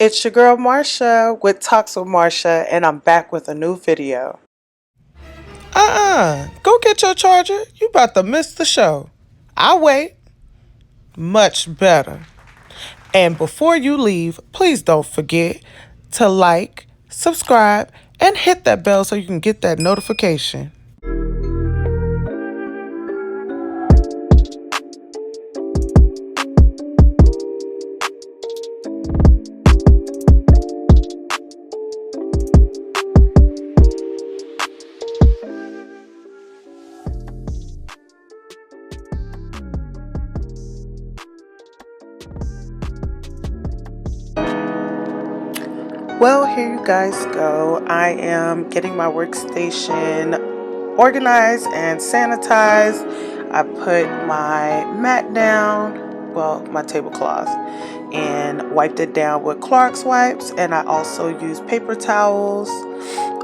It's your girl Marsha with Talks with Marsha, and I'm back with a new video. Go get your charger. You about to miss the show. I'll wait. Much better. And before you leave, please don't forget to like, subscribe, and hit that bell so you can get that notification. Well, here you guys go. I am getting my workstation organized and sanitized. I put my mat down, well, my tablecloth, and wiped it down with Clorox wipes, and I also use paper towels.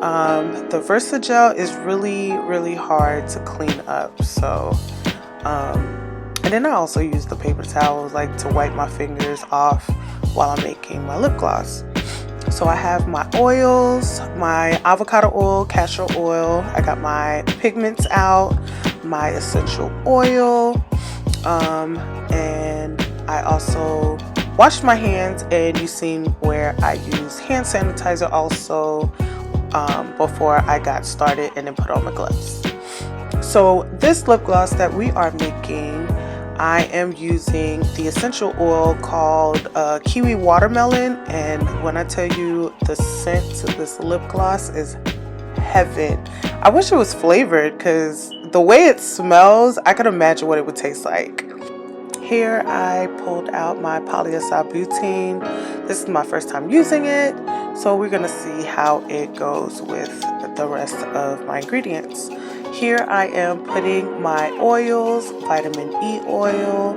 The Versagel is really hard to clean up, so and then I also use the paper towels like to wipe my fingers off while I'm making my lip gloss. So I have my oils, my avocado oil, castor oil. I got my pigments out, my essential oil, and I also washed my hands, and you seen where I use hand sanitizer also before I got started, and then put on my gloves. So this lip gloss that we are making, I am using the essential oil called Kiwi Watermelon, and when I tell you the scent to this lip gloss is heaven. I wish it was flavored because the way it smells, I could imagine what it would taste like. Here I pulled out my polyisobutene. This is my first time using it, so we're going to see how it goes with the rest of my ingredients. Here I am putting my oils, vitamin E oil,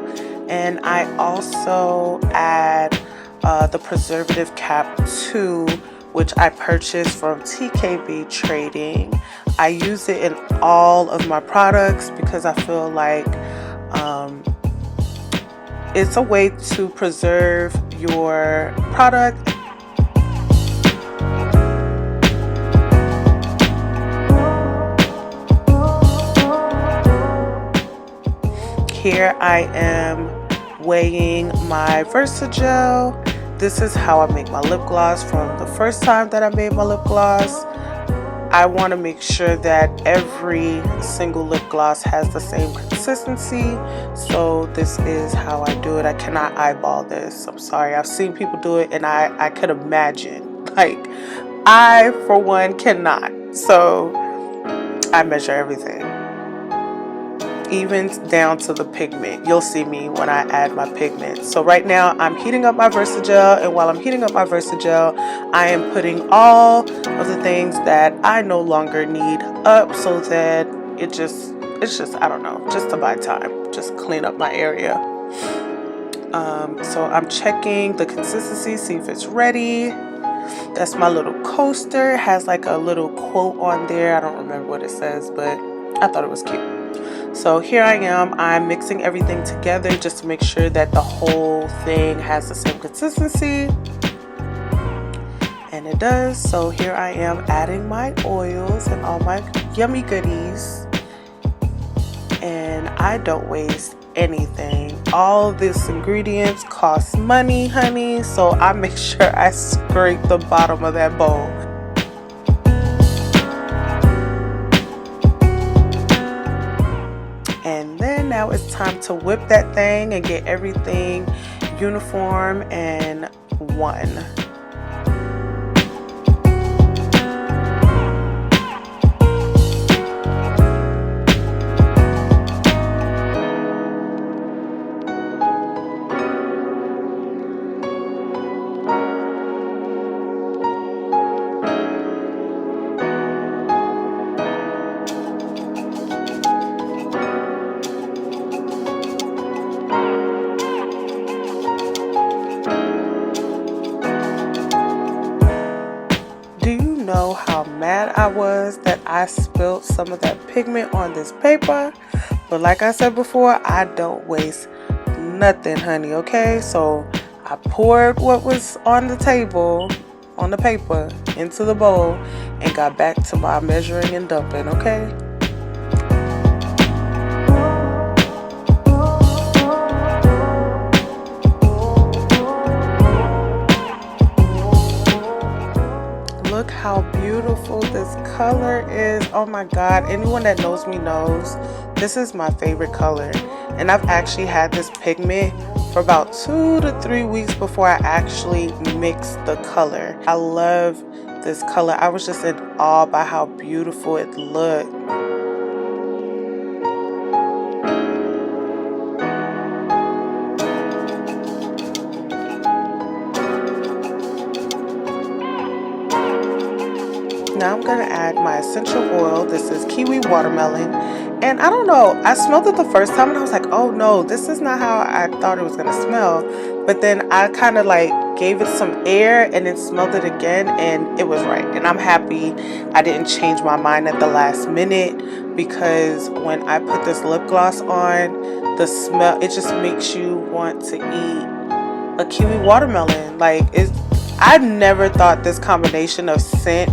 and I also add the preservative cap 2, which I purchased from TKB Trading. I use it in all of my products because I feel like it's a way to preserve your product. Here I am weighing my Versagel. This is how I make my lip gloss from the first time that I made my lip gloss. I want to make sure that every single lip gloss has the same consistency. So this is how I do it. I cannot eyeball this. I'm sorry. I've seen people do it, and I could imagine. Like, I, for one, cannot. So I measure everything, even down to the pigment. You'll see me when I add my pigment. So right now I'm heating up my Versagel, and while I'm heating up my Versagel, I am putting all of the things that I no longer need up so that it's just, I don't know, just to buy time, just clean up my area. So I'm checking the consistency, see if it's ready. That's my little coaster. It has like a little quote on there. I don't remember what it says, but I thought it was cute. So here I am, I'm mixing everything together just to make sure that the whole thing has the same consistency. And it does. So here I am adding my oils and all my yummy goodies. And I don't waste anything. All these ingredients cost money, honey. So I make sure I scrape the bottom of that bowl. And then now it's time to whip that thing and get everything uniform and one. Know how mad I was that I spilled some of that pigment on this paper, but like I said before, I don't waste nothing, honey. Okay, so I poured what was on the table, on the paper, into the bowl and got back to my measuring and dumping, okay? Look how beautiful this color is. Oh my God, anyone that knows me knows this is my favorite color. And I've actually had this pigment for about 2 to 3 weeks before I actually mixed the color. I love this color. I was just in awe by how beautiful it looked. Now I'm going to add my essential oil. This is kiwi watermelon. And I don't know, I smelled it the first time and I was like, oh no, this is not how I thought it was going to smell. But then I kind of like gave it some air and then smelled it again and it was right. And I'm happy I didn't change my mind at the last minute, because when I put this lip gloss on, the smell, it just makes you want to eat a kiwi watermelon. Like, I never thought this combination of scent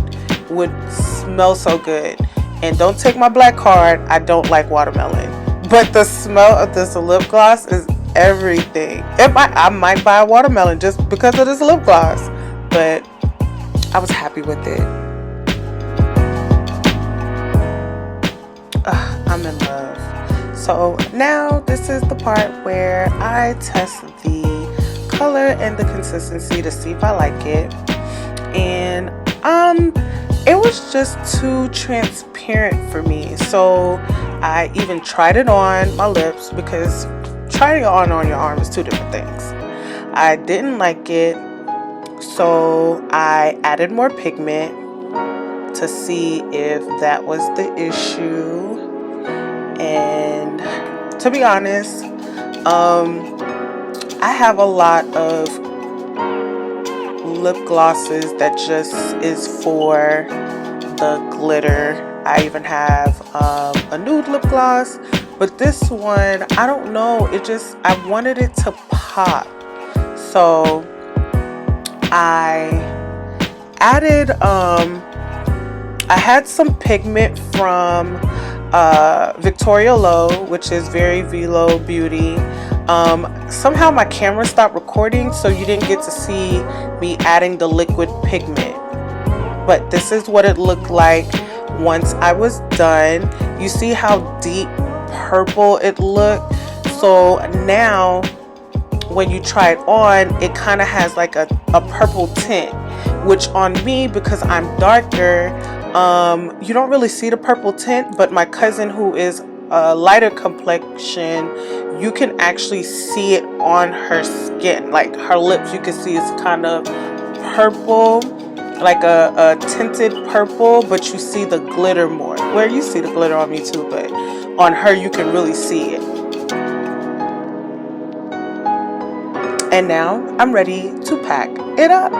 would smell so good. And don't take my black card, I don't like watermelon, but the smell of this lip gloss is everything. I might buy a watermelon just because of this lip gloss, but I was happy with it. I'm in love. So now this is the part where I test the color and the consistency to see if I like it. And it was just too transparent for me, so I even tried it on my lips, because trying it on your arm is two different things. I didn't like it, so I added more pigment to see if that was the issue. And to be honest, I have a lot of lip glosses that just is for the glitter. I even have a nude lip gloss, but this one, I don't know, I wanted it to pop. So I added, I had some pigment from Victoria Lowe, which is very Veelo Beauty. Somehow my camera stopped recording, so you didn't get to see me adding the liquid pigment, but this is what it looked like once I was done. You see how deep purple it looked? So now when you try it on, it kind of has like a purple tint, which on me, because I'm darker, you don't really see the purple tint, but my cousin who is a lighter complexion, you can actually see it on her skin. Like her lips, you can see it's kind of purple, like a tinted purple, but you see the glitter more. Where you see the glitter on me too, but on her you can really see it. And now I'm ready to pack it up.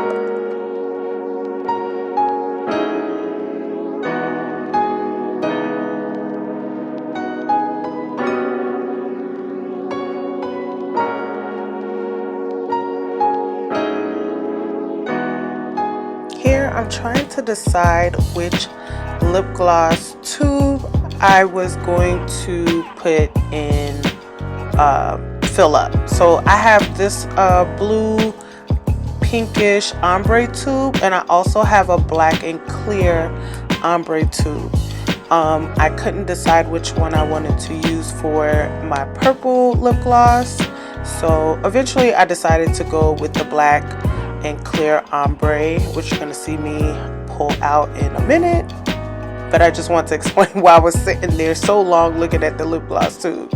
Here I'm trying to decide which lip gloss tube I was going to put in, fill up. So I have this blue pinkish ombre tube, and I also have a black and clear ombre tube. I couldn't decide which one I wanted to use for my purple lip gloss, so eventually I decided to go with the black and clear ombre, which you're going to see me pull out in a minute. But I just want to explain why I was sitting there so long looking at the lip gloss tube.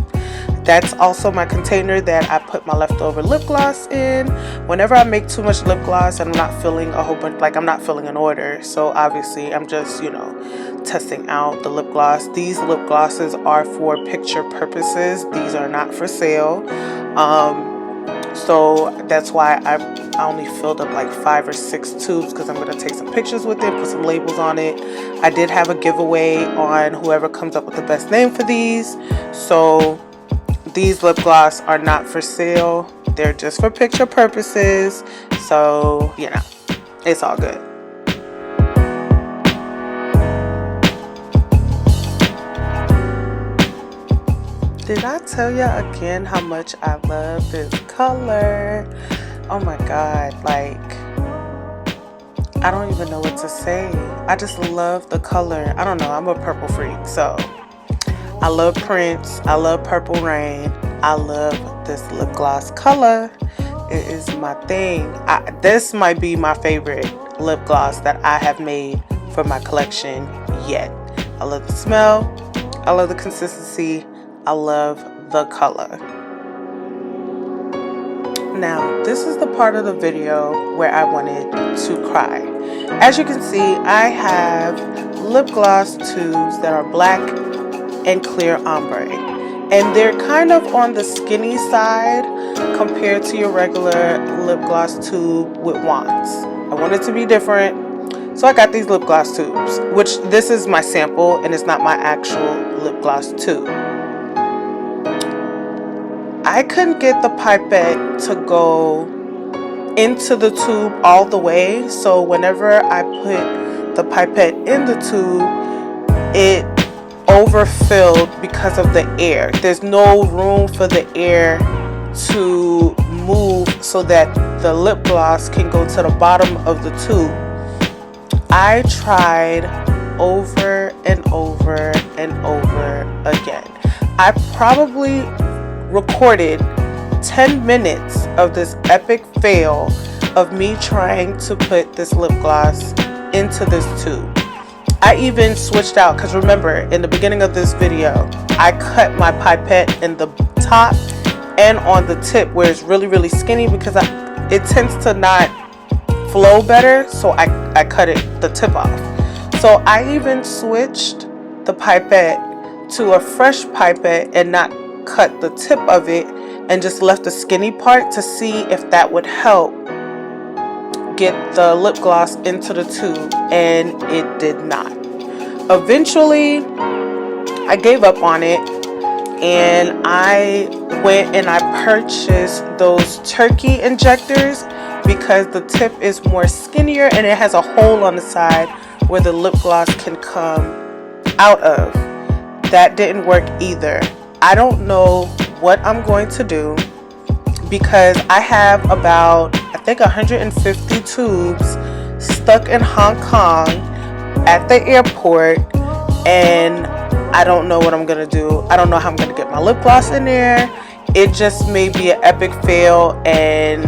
That's also my container that I put my leftover lip gloss in. Whenever I make too much lip gloss and I'm not filling a whole bunch, like I'm not filling an order, so obviously I'm just, you know, testing out the lip gloss. These lip glosses are for picture purposes. These are not for sale. So that's why I only filled up like 5 or 6 tubes, because I'm going to take some pictures with it, put some labels on it. I did have a giveaway on whoever comes up with the best name for these. So these lip gloss are not for sale. They're just for picture purposes. So, you know, it's all good. Did I tell you again how much I love this color? Oh my God, like, I don't even know what to say. I just love the color. I don't know, I'm a purple freak, so I love Prince, I love Purple Rain, I love this lip gloss color. It is my thing. This might be my favorite lip gloss that I have made for my collection yet. I love the smell, I love the consistency, I love the color. Now, this is the part of the video where I wanted to cry. As you can see, I have lip gloss tubes that are black and clear ombre. And they're kind of on the skinny side compared to your regular lip gloss tube with wands. I want it to be different, so I got these lip gloss tubes, which this is my sample and it's not my actual lip gloss tube. I couldn't get the pipette to go into the tube all the way, so whenever I put the pipette in the tube, it overfilled because of the air. There's no room for the air to move so that the lip gloss can go to the bottom of the tube. I tried over and over and over again. I probably recorded 10 minutes of this epic fail of me trying to put this lip gloss into this tube. I even switched out, because remember, in the beginning of this video, I cut my pipette in the top and on the tip where it's really, really skinny, because it tends to not flow better, so I cut the tip off. So I even switched the pipette to a fresh pipette and not cut the tip of it and just left the skinny part to see if that would help get the lip gloss into the tube, and it did not. Eventually I gave up on it and I went and I purchased those turkey injectors, because the tip is more skinnier and it has a hole on the side where the lip gloss can come out of. That didn't work either. I don't know what I'm going to do, because I have about, I think, 150 tubes stuck in Hong Kong at the airport, and I don't know what I'm gonna do. I don't know how I'm gonna get my lip gloss in there. It just may be an epic fail and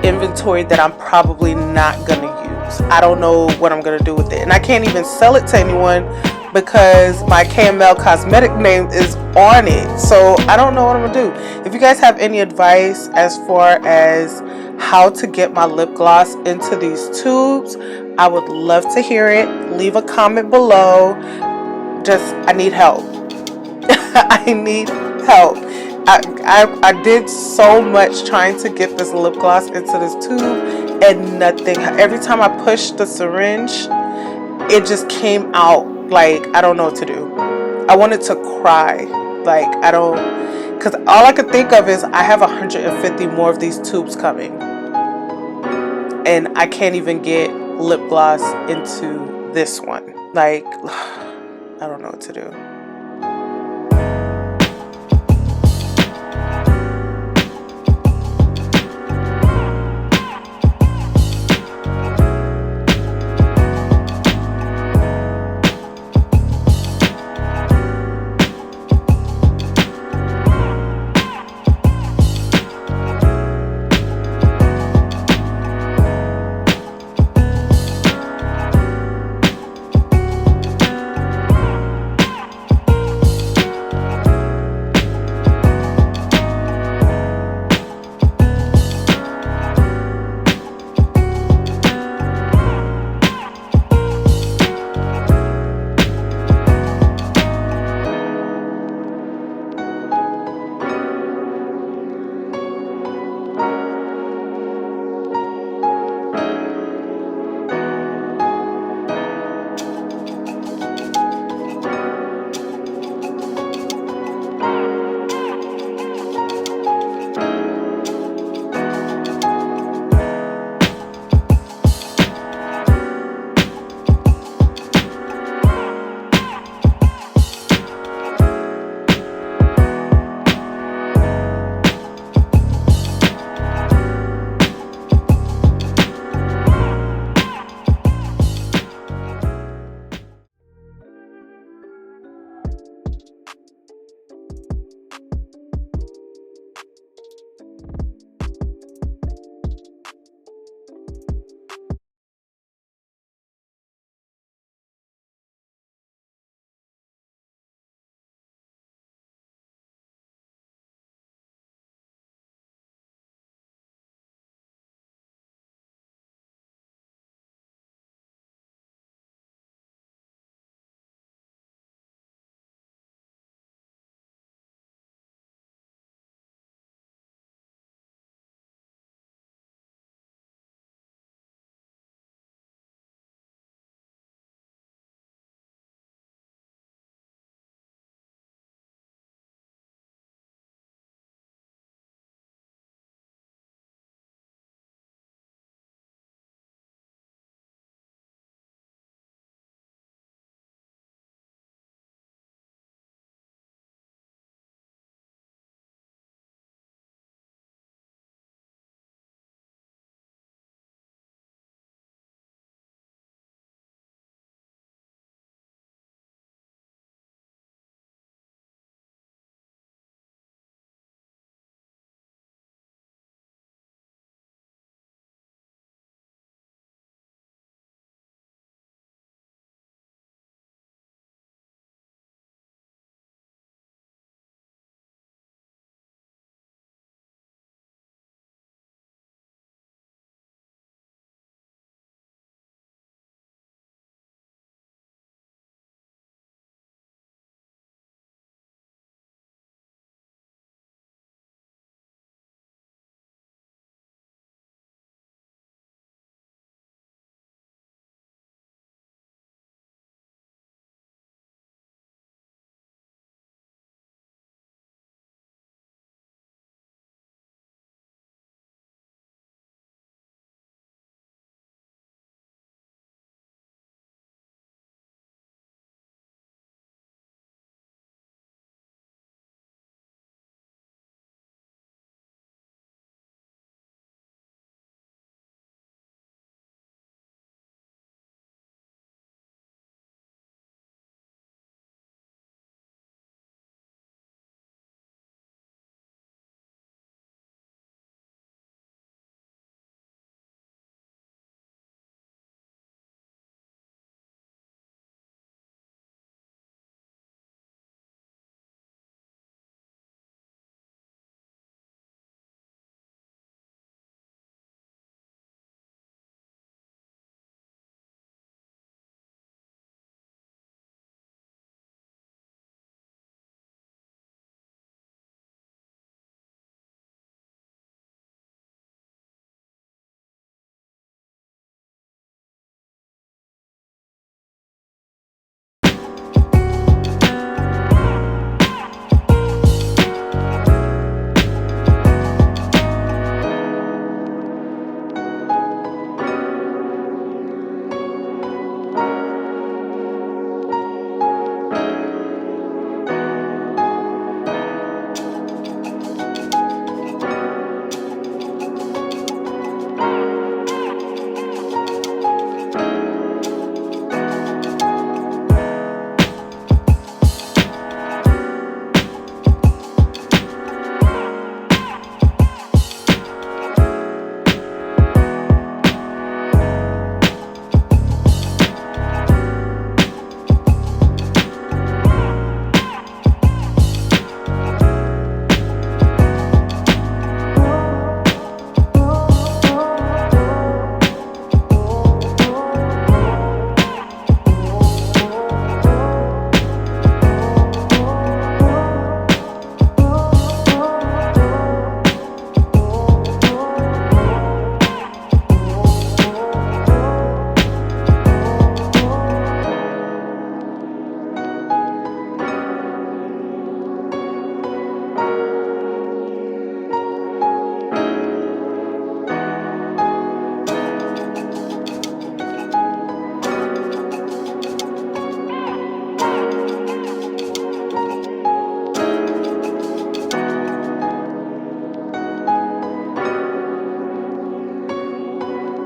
inventory that I'm probably not gonna use. I don't know what I'm gonna do with it, and I can't even sell it to anyone because my KML cosmetic name is on it. So I don't know what I'm gonna do. If you guys have any advice as far as how to get my lip gloss into these tubes, I would love to hear it. Leave a comment below. I need help. I need help. I did so much trying to get this lip gloss into this tube and nothing. Every time I pushed the syringe, it just came out like I don't know what to do. I wanted to cry. Like, I don't, because all I could think of is I have 150 more of these tubes coming, and I can't even get lip gloss into this one. Like, I don't know what to do.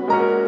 you.